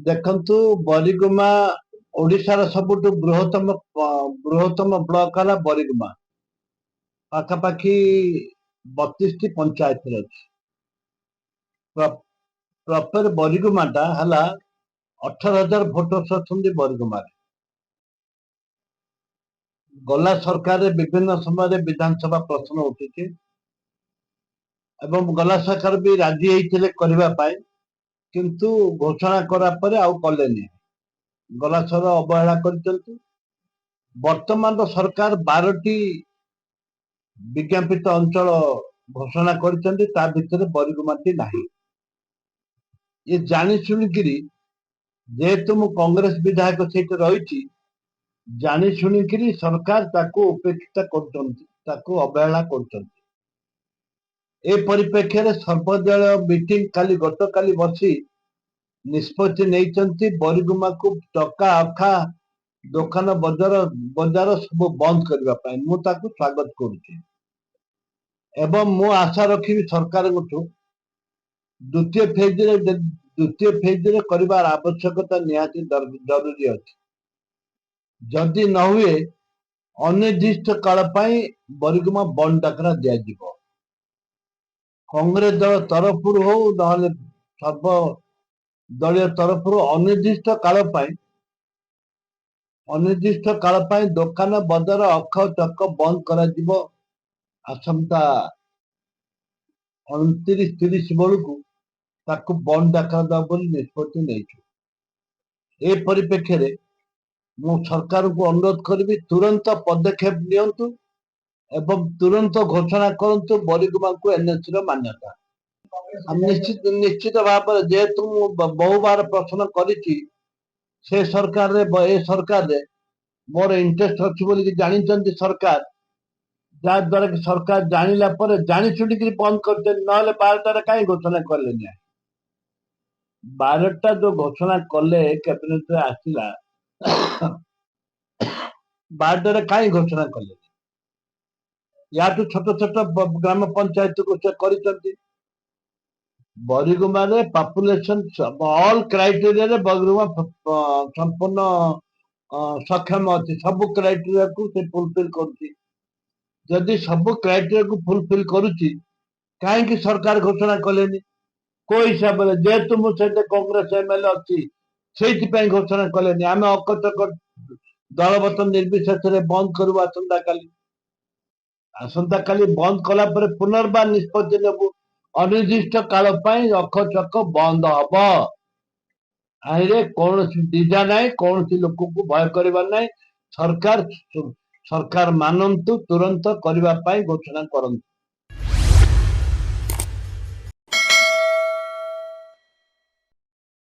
ଦେଖନ୍ତୁ ବରିଗୁମା ଓଡିଶାର ସବୁଠୁ ବୃହତ୍ତମ ବ୍ଲକ ହେଲା ବରିଗୁମା। ପାଖାପାଖି 32ଟି ପଞ୍ଚାୟତରେ ଅଛି। ପ୍ରପର ବରିଗୁମାଟା ହେଲା 18,000 ଭୋଟର୍ସ ଅଛନ୍ତି ବରିଗୁମାରେ। ଗଲା ସରକାରରେ ବିଭିନ୍ନ ସମୟରେ ବିଧାନସଭା ପ୍ରଶ୍ନ ଉଠିଛି ଏବଂ ଗଲା ସରକାର ବି ରାଜି ହେଇଥିଲେ କରିବା ପାଇଁ, କିନ୍ତୁ ଘୋଷଣା କରା ପରେ ଆଉ କଲେନି। ଗଲା ଥର ଅବହେଳା କରିଛନ୍ତି। ବର୍ତ୍ତମାନର ସରକାର 12ଟି ବିଜ୍ଞାପିତ ଅଞ୍ଚଳ ଘୋଷଣା କରିଛନ୍ତି, ତା ଭିତରେ ବରିଗୁମାଟି ନାହିଁ। ଏ ଜାଣି ଶୁଣିକିରି, ଯେହେତୁ ମୁଁ କଂଗ୍ରେସ ବିଧାୟକ ସେଇଠି ରହିଛି, ଜାଣି ଶୁଣିକିରି ସରକାର ତାକୁ ଉପେକ୍ଷିତ କରୁଛନ୍ତି, ତାକୁ ଅବହେଳା କରୁଛନ୍ତି। ଏ ପରିପ୍ରେକ୍ଷୀରେ ସର୍ବଦଳୀୟ ମିଟିଂ ଗତକାଲି ବସି ନିଷ୍ପତ୍ତି ନେଇଛନ୍ତି ବରିଗୁମାକୁ ଟକା ଅଖା ଦୋକାନ ବଜାର ସବୁ ବନ୍ଦ କରିବା ପାଇଁ। ମୁଁ ତାକୁ ସ୍ୱାଗତ କରୁଛି ଏବଂ ମୁଁ ଆଶା ରଖିବି ସରକାରଙ୍କଠୁ ଦ୍ୱିତୀୟ ଫେଜରେ କରିବାର ଆବଶ୍ୟକତା ନିହାତି ଜରୁରୀ ଅଛି। ଯଦି ନ ହୁଏ ଅନିର୍ଦ୍ଦିଷ୍ଟ କାଳ ପାଇଁ ବରିଗୁମା ବନ୍ଦ ଡାକରା ଦିଆଯିବ। କଂଗ୍ରେସ ଦଳ ତରଫରୁ ହଉ ନହେଲେ ସର୍ବ ଦଳୀୟ ତରଫରୁ ଅନିର୍ଦ୍ଦିଷ୍ଟ କାଳ ପାଇଁ ଦୋକାନ ବଜାର ଅଖ ଚକ ବନ୍ଦ କରାଯିବ। ଆସନ୍ତା 29-30 ବେଳକୁ ତାକୁ ବନ୍ଦ ଡାକରା ଦେବ ବୋଲି ନିଷ୍ପତ୍ତି ନେଇଛୁ। ଏ ପରିପ୍ରେକ୍ଷୀରେ ମୁଁ ସରକାରଙ୍କୁ ଅନୁରୋଧ କରିବି, ତୁରନ୍ତ ପଦକ୍ଷେପ ନିଅନ୍ତୁ ଏବଂ ତୁରନ୍ତ ଘୋଷଣା କରନ୍ତୁ ବରିଗୁମାକୁ ଏନ୍ଏସି ର ମାନ୍ୟତା। ନିଶ୍ଚିତ ଭାବରେ, ଯେହେତୁ ମୁଁ ବହୁବାର ପ୍ରଶ୍ନ କରିଛି ଏ ସରକାରରେ ମୋର ଇଣ୍ଟରେଷ୍ଟ ଅଛି ବୋଲି ଜାଣିଛନ୍ତି ସରକାର, ଯାହା ଦ୍ୱାରା କି ସରକାର ଜାଣିଲା ପରେ ଜାଣି ଶୁଣିକିରି ବନ୍ଦ କରିଛନ୍ତି। ନହେଲେ 12ଟାରେ କାହିଁ ଘୋଷଣା କଲେନି? 12ଟା ଯୋଉ ଘୋଷଣା କଲେ କ୍ୟାବିନେଟରେ ଆସିଲା, 12ଟାରେ କାହିଁ ଘୋଷଣା କଲେ? ୟାଠୁ ଛୋଟ ଛୋଟ ଗ୍ରାମ ପଞ୍ଚାୟତକୁ ସେ କରିଛନ୍ତି। ବରିଗୁମାରେ ପପୁଲେସନ ଅଲ୍ କ୍ରାଇଟେରିଆରେ ବରିଗୁମା ସମ୍ପୂର୍ଣ୍ଣ ସକ୍ଷମ ଅଛି। ସବୁ କ୍ରାଇଟେରିଆକୁ ସେ ଫୁଲଫିଲ କରୁଛି। ଯଦି ସବୁ କ୍ରାଇଟେରିଆକୁ ଫୁଲଫିଲ କରୁଛି, କାହିଁକି ସରକାର ଘୋଷଣା କଲେନି? କୋଉ ହିସାବରେ? ଯେହେତୁ ମୁଁ ସେଠି କଂଗ୍ରେସ ଏମଏଲଏ ଅଛି, ସେଇଥିପାଇଁ ଘୋଷଣା କଲେନି। ଆମେ ଅକଚକ ଦଳବତ ନିର୍ବିଶେଷରେ ବନ୍ଦ କରିବୁ ଆସନ୍ତାକାଲି ବନ୍ଦ କଲା ପରେ ପୁନର୍ବାର ନିଷ୍ପତ୍ତି ନେବୁ। ଅନିର୍ଦ୍ଦିଷ୍ଟ କାଳ ପାଇଁ ଅଖ ଚକ ବନ୍ଦ ହବ। ଆଇରେ କୌଣସି ଦ୍ୱିଧା ନାହିଁ, କୌଣସି ଲୋକକୁ ଭୟ କରିବାର ନାହିଁ। ସରକାର ମାନନ୍ତୁ, ତୁରନ୍ତ କରିବା ପାଇଁ ଘୋଷଣା କରନ୍ତୁ।